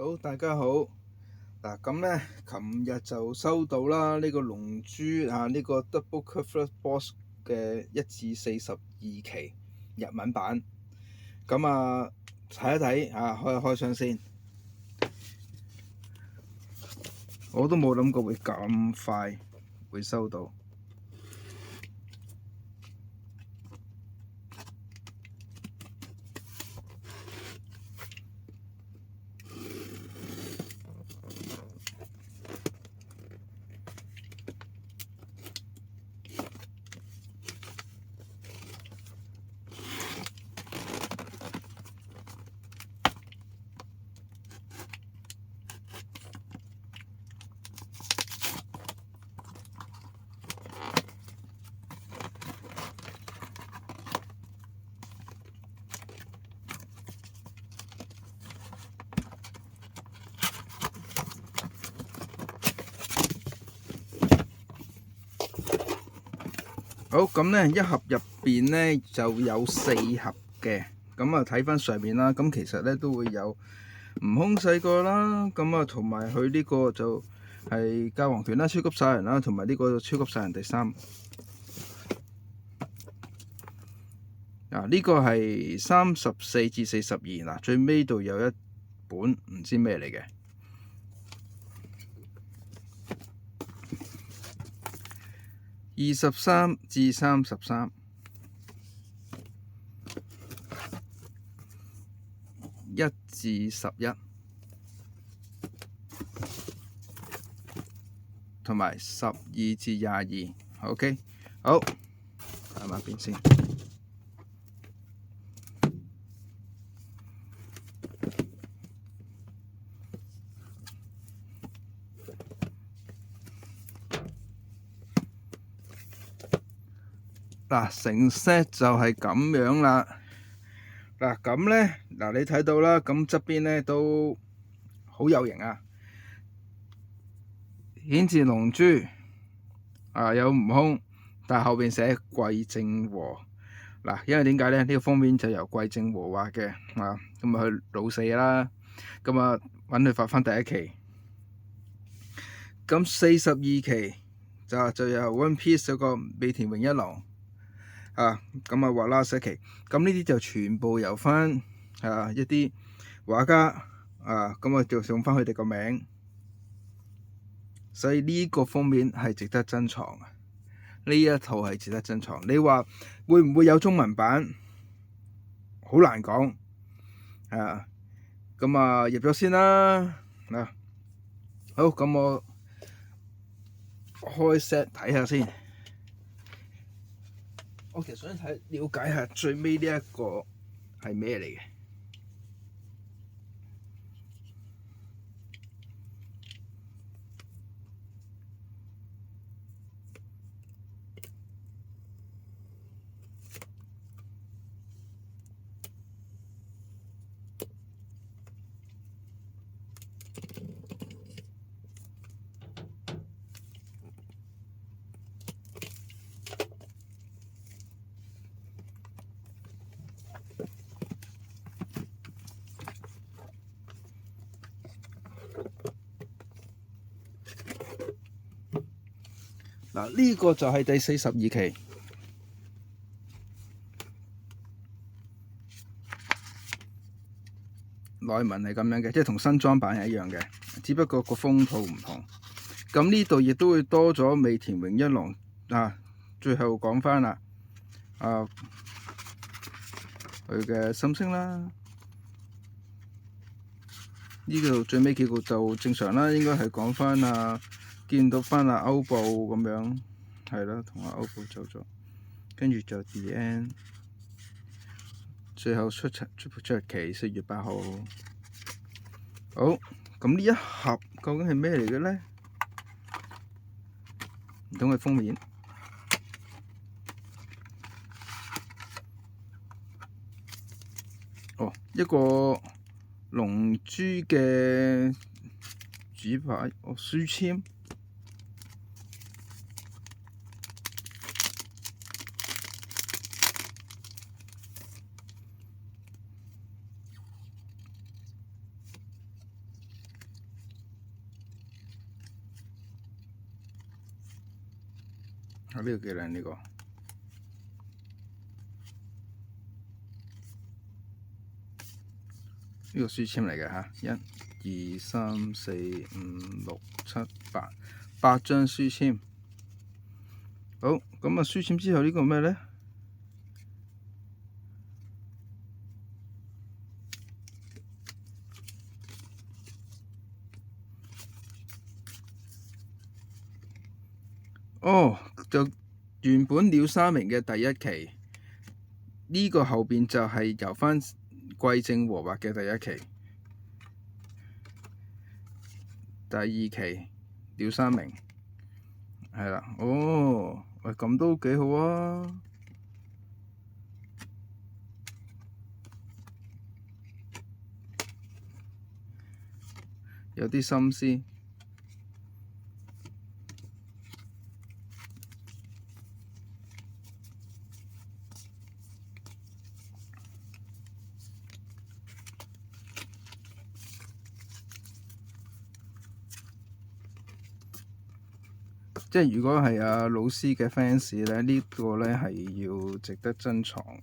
好，大家好。嗱，咁咧，琴日就收到啦，呢個龍珠啊，呢個 Double Curve Boss 嘅1至42期日文版。咁啊，睇一睇啊，開箱先。我都冇諗過會咁快會收到。好，咁咧一盒入邊咧就有4盒嘅，咁啊睇翻上面啦，咁其實咧都會有悟空細個啦，咁啊同埋佢呢個就係教皇團啦、超級賽人啦，同埋呢個超級賽人第3。呢個係34至42嗱，最尾度有一本唔知咩嚟嘅。23至33，1至11，同埋12至22。OK， 好，睇埋邊先。嗱，成 set 就係咁樣啦。嗱，咁咧，嗱你睇到啦，咁側邊咧都好有型啊，顯示龍珠有悟空，但係後邊寫桂正和。嗱，因為點解咧？呢個封面就由桂正和畫嘅咁啊，佢老4啦，咁啊揾佢畫翻第1期。咁42期就由 One Piece 嗰個尾田榮一郎咁啊畫啦1期。咁呢啲就全部由翻一啲畫家咁啊就用翻佢哋個名，所以呢個封面係值得珍藏啊！呢一套係值得珍藏。你話會唔會有中文版？好難講咁入咗先啦。好，咁我開 set 睇下先。我其實想了解下最尾呢一個係咩嚟嘅。嗱，呢個就係第42期。內文係咁樣嘅，即係同新裝版係一樣嘅，只不過個封套唔同。咁呢度亦都會多咗尾田榮一郎最後講翻啦佢嘅心聲啦。呢度最尾幾個就正常啦，應該係講翻見到翻歐布咁樣，係啦，同歐布走咗，跟住就 The End， 最後出期4月8號。好，咁呢一盒究竟係咩嚟嘅咧？唔通係封面？一個龍珠嘅主牌書籤。呢個幾靚呢個。呢個書籤嚟嘅嚇，1、2、3、4、5、6、7、8張書籤。好，咁啊書籤之後呢個咩咧？哦，就原本鳥山明嘅第一期，呢個後邊就係由翻桂正和畫嘅第一期。第二期鳥山明係啦，哦，喂咁都幾好啊！有啲心思。即係如果係阿老師嘅 fans 咧，呢個咧係要值得珍藏嘅。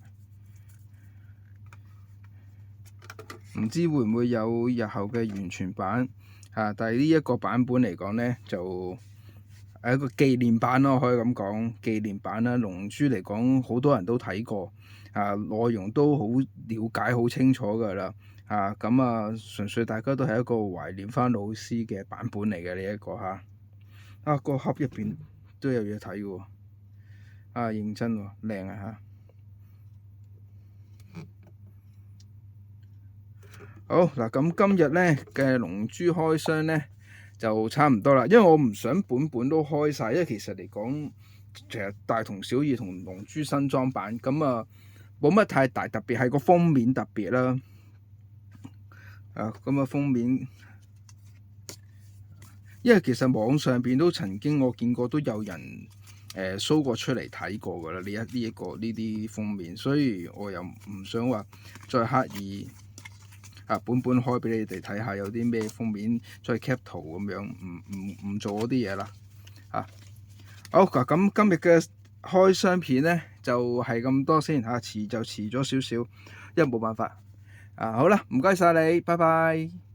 唔知會唔會有日後嘅完全版嚇？但係呢一個版本嚟講咧，就係一個紀念版咯，可以咁講。紀念版啦，《龍珠》嚟講，好多人都睇過啊，內容都好了解、好清楚㗎啦啊。咁啊，純粹大家都係一個懷念翻老師嘅版本嚟嘅呢一個嚇。啊，個盒入邊都有嘢睇嘅喎，啊認真喎，靚啊嚇！好嗱，咁今日咧嘅龍珠開箱咧就差唔多啦，因為我唔想本本都開晒，因為其實嚟講其實大同小異同龍珠新裝版咁啊，冇乜太大特別，係個封面特別啦。啊，咁啊封面。因為其實網上邊都曾經我見過都有人show 過出嚟睇過㗎啦，呢啲封面，所以我又唔想話再刻意本開俾你哋睇下有啲咩封面，再 cap 圖咁樣，唔做嗰啲嘢啦嚇。好嗱，咁今日嘅開箱片咧就係咁多先嚇，遲咗少少，因為冇辦法好啦，唔該晒你，拜拜。